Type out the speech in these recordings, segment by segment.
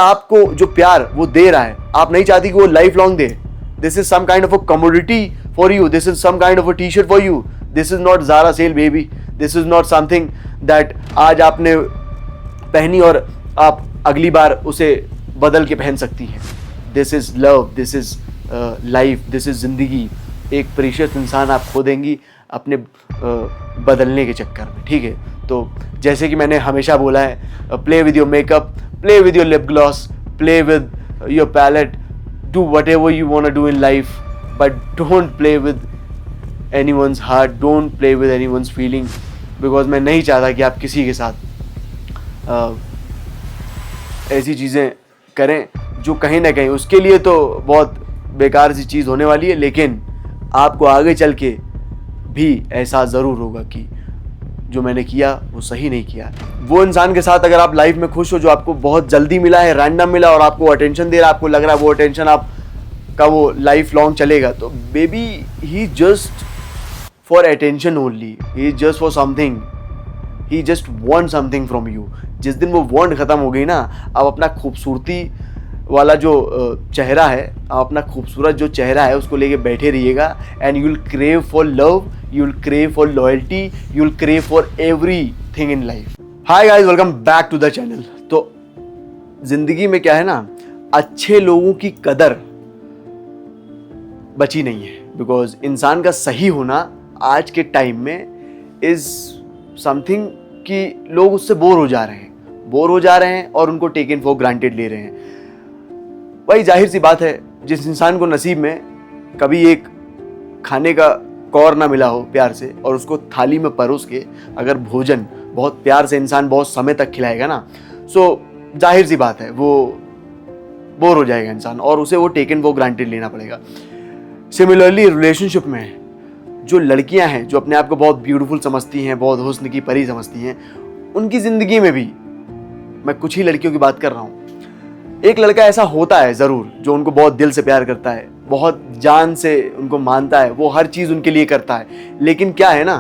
आपको जो प्यार वो दे रहा है, आप नहीं चाहती कि वो लाइफ लॉन्ग दे. This is some kind of a commodity for you. This is some kind of a T shirt for you. This is not Zara sale baby. This is not something that आज आपने पहनी और आप अगली बार उसे बदल के पहन सकती हैं. This is love, this is life, this is जिंदगी. एक प्रीशियस इंसान आप खो देंगी अपने बदलने के चक्कर में. ठीक है, तो जैसे कि मैंने हमेशा बोला है, play with your makeup, play with your lip gloss, play with your palette, do whatever you want to do in life, but don't play with anyone's heart, don't play with anyone's feeling, because मैं नहीं चाहता कि आप किसी के साथ ऐसी चीज़ें करें जो कहीं ना कहीं उसके लिए तो बहुत बेकार सी चीज़ होने वाली है, लेकिन आपको आगे चल के भी एहसास ज़रूर होगा कि जो मैंने किया वो सही नहीं किया. वो इंसान के साथ अगर आप लाइफ में खुश हो जो आपको बहुत जल्दी मिला है, रैंडम मिला और आपको अटेंशन दे रहा है, आपको लग रहा है वो अटेंशन आपका वो लाइफ लॉन्ग चलेगा, तो baby he just for attention only, he is just for something, he just want something from you. जिस दिन वो want ख़त्म हो गई ना, आप अपना खूबसूरती वाला जो चेहरा है, आप अपना खूबसूरत जो चेहरा है उसको लेके बैठे रहिएगा, and you will crave for love, you will crave for loyalty, you will crave for everything in life. Hi guys, welcome back to the channel. तो ज़िंदगी में क्या है ना, अच्छे लोगों की कदर बची नहीं है, बिकॉज इंसान का सही होना आज के टाइम में इज समथिंग कि लोग उससे बोर हो जा रहे हैं और उनको टेकन फॉर ग्रांटेड ले रहे हैं. भाई जाहिर सी बात है, जिस इंसान को नसीब में कभी एक खाने का कौर ना मिला हो प्यार से और उसको थाली में परोस के अगर भोजन बहुत प्यार से इंसान बहुत समय तक खिलाएगा ना, सो जाहिर सी बात है वो बोर हो जाएगा इंसान और उसे वो टेकन फॉर ग्रांटेड लेना पड़ेगा. सिमिलरली रिलेशनशिप में जो लड़कियां हैं जो अपने आप को बहुत ब्यूटीफुल समझती हैं, बहुत हुस्न की परी समझती हैं, उनकी ज़िंदगी में भी मैं कुछ ही लड़कियों की बात कर रहा हूँ. एक लड़का ऐसा होता है ज़रूर जो उनको बहुत दिल से प्यार करता है, बहुत जान से उनको मानता है, वो हर चीज़ उनके लिए करता है, लेकिन क्या है ना,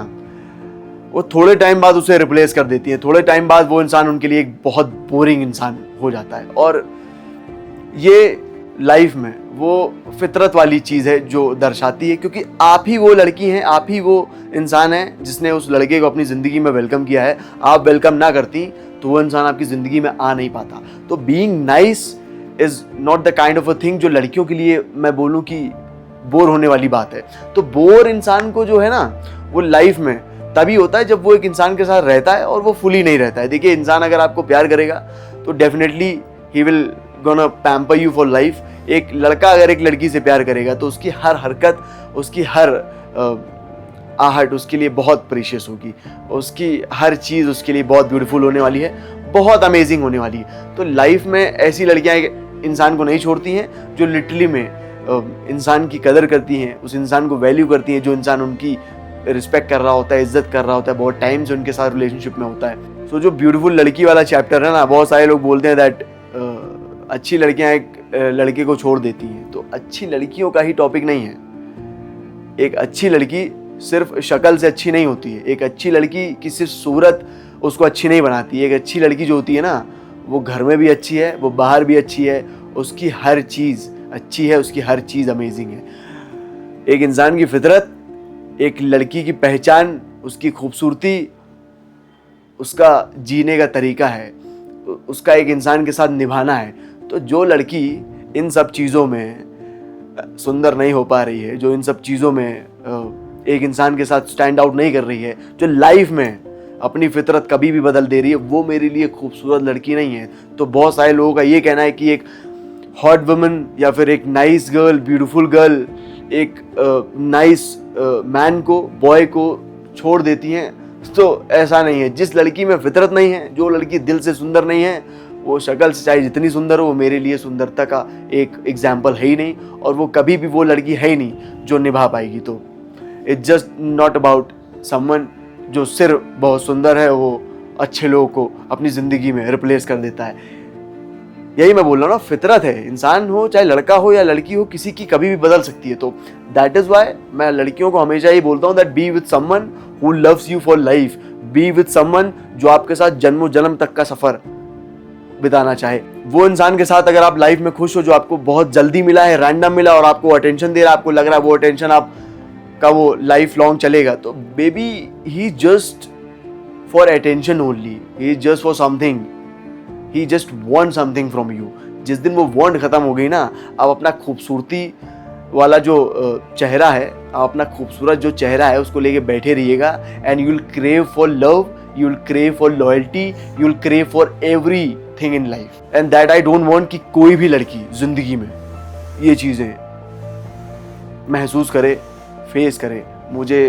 वो थोड़े टाइम बाद उसे रिप्लेस कर देती है. थोड़े टाइम बाद वो इंसान उनके लिए एक बहुत बोरिंग इंसान हो जाता है. और ये लाइफ में वो फितरत वाली चीज़ है जो दर्शाती है, क्योंकि आप ही वो लड़की हैं, आप ही वो इंसान हैं जिसने उस लड़के को अपनी ज़िंदगी में वेलकम किया है. आप वेलकम ना करती तो वो इंसान आपकी ज़िंदगी में आ नहीं पाता. तो being nice is not the kind of a thing जो लड़कियों के लिए मैं बोलूँ कि बोर होने वाली बात है. तो बोर इंसान को जो है ना, वो लाइफ में तभी होता है जब वो एक इंसान के साथ रहता है और वो फुली नहीं रहता है. देखिए, इंसान अगर आपको प्यार करेगा तो definitely he will gonna pamper you for life. एक लड़का अगर एक लड़की से प्यार करेगा तो उसकी हर हरकत, उसकी हर आहट उसके लिए बहुत प्रीशियस होगी, उसकी हर चीज़ उसके लिए बहुत ब्यूटीफुल होने वाली है, बहुत अमेजिंग होने वाली है. तो लाइफ में ऐसी लड़कियां इंसान को नहीं छोड़ती हैं जो लिटरली में इंसान की कदर करती हैं, उस इंसान को वैल्यू करती हैं, जो इंसान उनकी रिस्पेक्ट कर रहा होता है, इज्जत कर रहा होता है, बहुत टाइम से उनके साथ रिलेशनशिप में होता है. सो जो ब्यूटीफुल लड़की वाला चैप्टर है ना, बहुत सारे लोग बोलते हैं दैट अच्छी लड़कियां एक लड़के को छोड़ देती हैं. तो अच्छी लड़कियों का ही टॉपिक नहीं है. एक अच्छी लड़की सिर्फ शक्ल से अच्छी नहीं होती है. एक अच्छी लड़की की सिर्फ सूरत उसको अच्छी नहीं बनाती. एक अच्छी लड़की जो होती है ना, वो घर में भी अच्छी है, वो बाहर भी अच्छी है, उसकी हर चीज़ अच्छी है, उसकी हर चीज़ अमेजिंग है. एक इंसान की फितरत, एक लड़की की पहचान, उसकी खूबसूरती, उसका जीने का तरीका है, उसका एक इंसान के साथ निभाना है. तो जो लड़की इन सब चीज़ों में सुंदर नहीं हो पा रही है, जो इन सब चीज़ों में एक इंसान के साथ स्टैंड आउट नहीं कर रही है, जो लाइफ में अपनी फितरत कभी भी बदल दे रही है, वो मेरे लिए खूबसूरत लड़की नहीं है. तो बहुत सारे लोगों का ये कहना है कि एक हॉट वुमन या फिर एक नाइस गर्ल, ब्यूटीफुल गर्ल एक नाइस मैन को, बॉय को छोड़ देती हैं. तो ऐसा नहीं है. जिस लड़की में फितरत नहीं है, जो लड़की दिल से सुंदर नहीं है, वो शक्ल से चाहे जितनी सुंदर हो, वो मेरे लिए सुंदरता का एक एग्जाम्पल है ही नहीं, और वो कभी भी वो लड़की है ही नहीं जो निभा पाएगी. तो it's just not about someone जो सिर्फ बहुत सुंदर है, वो अच्छे लोगों को अपनी ज़िंदगी में रिप्लेस कर देता है. यही मैं बोल रहा हूँ ना, फितरत है. इंसान हो, चाहे लड़का हो या लड़की हो, किसी की कभी भी बदल सकती है. तो दैट इज़ वाई मैं लड़कियों को हमेशा ही बोलता हूँ that be with someone who loves you for life. Be with someone जो आपके साथ जन्मों जन्म तक का सफ़र बिताना चाहे. वो इंसान के साथ अगर आप लाइफ में खुश हो जो आपको बहुत जल्दी मिला है, रैंडम मिला और आपको अटेंशन दे रहा है, आपको लग रहा है वो अटेंशन आपका वो लाइफ लॉन्ग चलेगा, तो baby he just for attention only, he just for something, he just want something from you. जिस दिन वो वांट खत्म हो गई ना, आप अपना खूबसूरती वाला जो चेहरा है, आप अपना खूबसूरत जो चेहरा है उसको लेके बैठे रहिएगा, and you will crave for love, you will crave for loyalty, you will crave for everything in life, and that I don't want कि कोई भी लड़की जिंदगी में ये चीज़ें महसूस करे, फेस करे। मुझे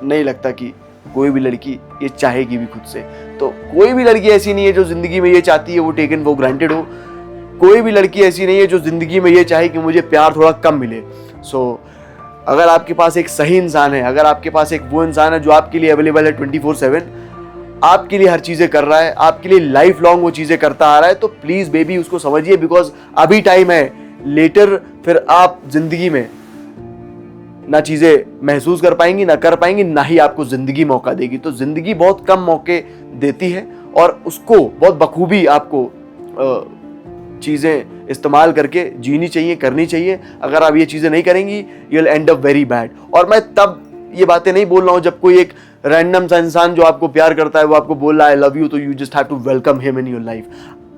नहीं लगता कि कोई भी लड़की ये चाहेगी भी खुद से। तो कोई भी लड़की ऐसी नहीं है जो जिंदगी में ये चाहती है वो टेकन फॉर ग्रांटेड हो। कोई भी लड़की ऐसी नहीं है जो जिंदगी में ये चाहे कि मुझे प्यार थोड़ा कम मिले। अगर आपके पास एक सही इंसान है, अगर आपके पास एक वो इंसान है जो आपके लिए अवेलेबल है 24/7, आपके लिए हर चीज़ें कर रहा है, आपके लिए लाइफ लॉन्ग वो चीज़ें करता आ रहा है, तो प्लीज़ बेबी उसको समझिए, बिकॉज अभी टाइम है। लेटर फिर आप जिंदगी में ना चीज़ें महसूस कर पाएंगी, ना कर पाएंगी, ना ही आपको ज़िंदगी मौका देगी। तो ज़िंदगी बहुत कम मौके देती है और उसको बहुत बखूबी आपको चीज़ें इस्तेमाल करके जीनी चाहिए, करनी चाहिए। अगर आप ये चीज़ें नहीं करेंगी, you will and up very bad. और मैं तब ये बातें नहीं बोल रहा हूँ जब कोई एक रैंडम सा इंसान जो आपको प्यार करता है वो आपको बोल रहा है आई लव यू, तो you just have to welcome him in your life.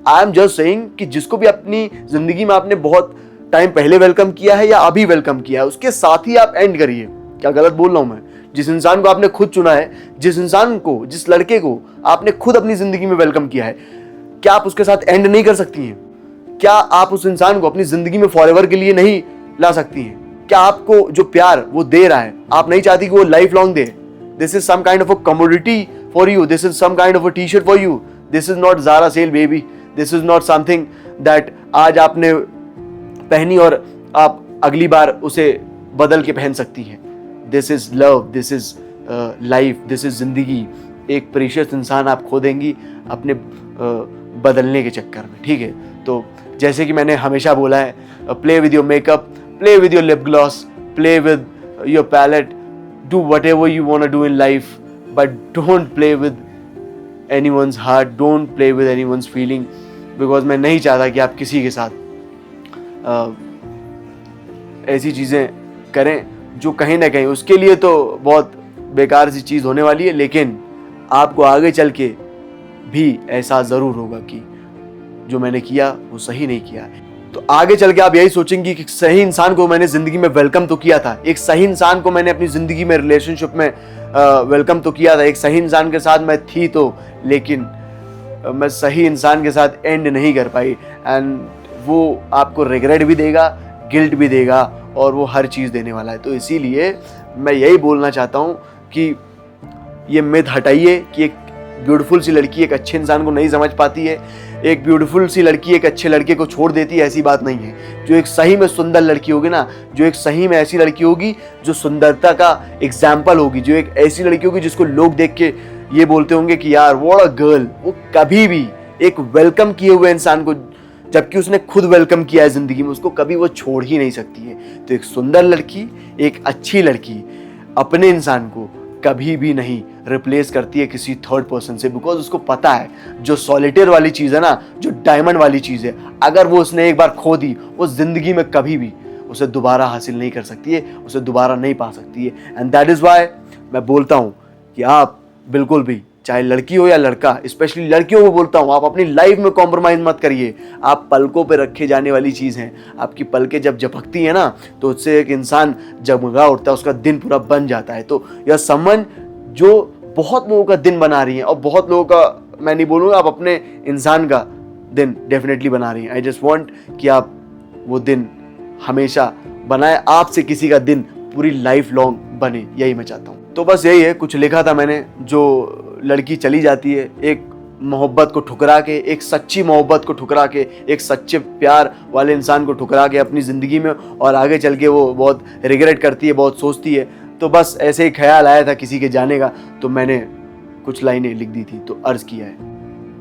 I am just saying कि जिसको भी अपनी जिंदगी में आपने बहुत टाइम पहले वेलकम किया है या अभी वेलकम किया है, उसके साथ ही आप एंड करिए। क्या गलत बोल रहा हूँ मैं? जिस इंसान को आपने खुद चुना है, जिस इंसान को, जिस लड़के को आपने खुद अपनी जिंदगी में वेलकम किया है, क्या आप उसके साथ एंड नहीं कर सकती हैं? क्या आप उस इंसान को अपनी जिंदगी में फॉरएवर के लिए नहीं ला सकती हैं? क्या आपको जो प्यार वो दे रहा है, आप नहीं चाहती कि वो लाइफ लॉन्ग दे? This is some kind of a commodity for you, this is some kind of a T shirt for you, this is not Zara sale baby, this is not something that आज आपने पहनी और आप अगली बार उसे बदल के पहन सकती हैं। This is love, this is life, this is जिंदगी। एक प्रीशियस इंसान आप खो देंगी अपने बदलने के चक्कर में, ठीक है? तो जैसे कि मैंने हमेशा बोला है, play with your makeup, play with your lip gloss, play with your palette, do whatever you want to do in life, but don't play with anyone's heart, don't play with anyone's feeling, because मैं नहीं चाहता कि आप किसी के साथ ऐसी चीज़ें करें जो कहीं ना कहीं उसके लिए तो बहुत बेकार सी चीज़ होने वाली है, लेकिन आपको आगे चल के भी एहसास ज़रूर होगा कि जो मैंने किया वो सही नहीं किया है। तो आगे चल के आप यही सोचेंगी कि सही इंसान को मैंने ज़िंदगी में वेलकम तो किया था, एक सही इंसान को मैंने अपनी ज़िंदगी में रिलेशनशिप में वेलकम तो किया था, एक सही इंसान के साथ मैं थी तो, लेकिन मैं सही इंसान के साथ एंड नहीं कर पाई। एंड वो आपको रिग्रेट भी देगा, गिल्ट भी देगा, और वो हर चीज़ देने वाला है। तो इसीलिए मैं यही बोलना चाहता हूँ कि ये मिथ हटाइए कि एक ब्यूटीफुल सी लड़की एक अच्छे इंसान को नहीं समझ पाती है, एक ब्यूटीफुल सी लड़की एक अच्छे लड़के को छोड़ देती है, ऐसी बात नहीं है। जो एक सही में सुंदर लड़की होगी ना, जो एक सही में ऐसी लड़की होगी जो सुंदरता का एग्जाम्पल होगी, जो एक ऐसी लड़की होगी जिसको लोग देख के ये बोलते होंगे कि यार व्हाट अ गर्ल, वो कभी भी एक वेलकम किए हुए इंसान को, जबकि उसने खुद वेलकम किया है ज़िंदगी में, उसको कभी वो छोड़ ही नहीं सकती है। तो एक सुंदर लड़की, एक अच्छी लड़की अपने इंसान को कभी भी नहीं रिप्लेस करती है किसी थर्ड पर्सन से, बिकॉज उसको पता है जो सॉलिटेयर वाली चीज़ है ना, जो डायमंड वाली चीज़ है, अगर वो उसने एक बार खो दी, वो ज़िंदगी में कभी भी उसे दोबारा हासिल नहीं कर सकती है, उसे दोबारा नहीं पा सकती है। एंड दैट इज़ वाई मैं बोलता हूँ कि आप बिल्कुल भी, चाहे लड़की हो या लड़का, स्पेशली लड़कियों को बोलता हूँ, आप अपनी लाइफ में कॉम्प्रोमाइज़ मत करिए। आप पलकों पे रखे जाने वाली चीज़ हैं, आपकी पलकें जब झपकती हैं ना, तो उससे एक इंसान जगमगा उठता है, उसका दिन पूरा बन जाता है। तो यह समन जो बहुत लोगों का दिन बना रही हैं, और बहुत लोगों का, मैं नहीं बोलूँगा, आप अपने इंसान का दिन डेफिनेटली बना रही हैं। आई जस्ट वांट कि आप वो दिन हमेशा बनाए, आपसे किसी का दिन पूरी लाइफ लॉन्ग बने, यही मैं चाहता हूँ। तो बस यही है, कुछ लिखा था मैंने। जो लड़की चली जाती है एक मोहब्बत को ठुकरा के, एक सच्ची मोहब्बत को ठुकरा के, एक सच्चे प्यार वाले इंसान को ठुकरा के अपनी ज़िंदगी में, और आगे चल के वो बहुत रिग्रेट करती है, बहुत सोचती है। तो बस ऐसे ही ख्याल आया था किसी के जाने का, तो मैंने कुछ लाइनें लिख दी थी। तो अर्ज़ किया है,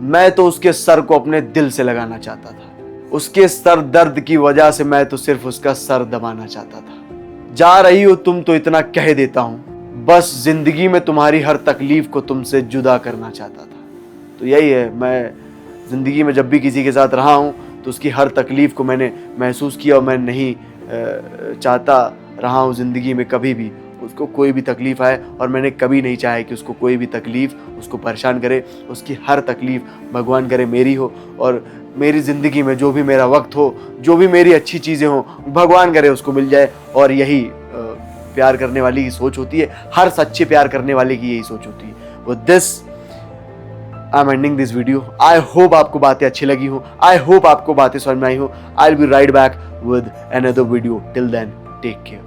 मैं तो उसके सर को अपने दिल से लगाना चाहता था, उसके सर दर्द की वजह से मैं तो सिर्फ उसका सर दबाना चाहता था। जा रही हो तुम तो इतना कह देता हूँ, बस जिंदगी में तुम्हारी हर तकलीफ को तुमसे जुदा करना चाहता था। तो यही है, मैं ज़िंदगी में जब भी किसी के साथ रहा हूँ तो उसकी हर तकलीफ़ को मैंने महसूस किया और मैं नहीं चाहता रहा हूँ ज़िंदगी में कभी भी उसको कोई भी तकलीफ़ आए, और मैंने कभी नहीं चाहा कि उसको कोई भी तकलीफ़ उसको परेशान करे। उसकी हर तकलीफ़ भगवान करे मेरी हो, और मेरी ज़िंदगी में जो भी मेरा वक्त हो, जो भी मेरी अच्छी चीज़ें हों, भगवान करे उसको मिल जाए। और यही प्यार करने वाली की सोच होती है, हर सच्चे प्यार करने वाले की यही सोच होती है। With this I am ending this video. I hope आपको बातें अच्छी लगी हो, आई होप आपको बातें समझ में आई हो। I will be right back with another video. Till then, take care.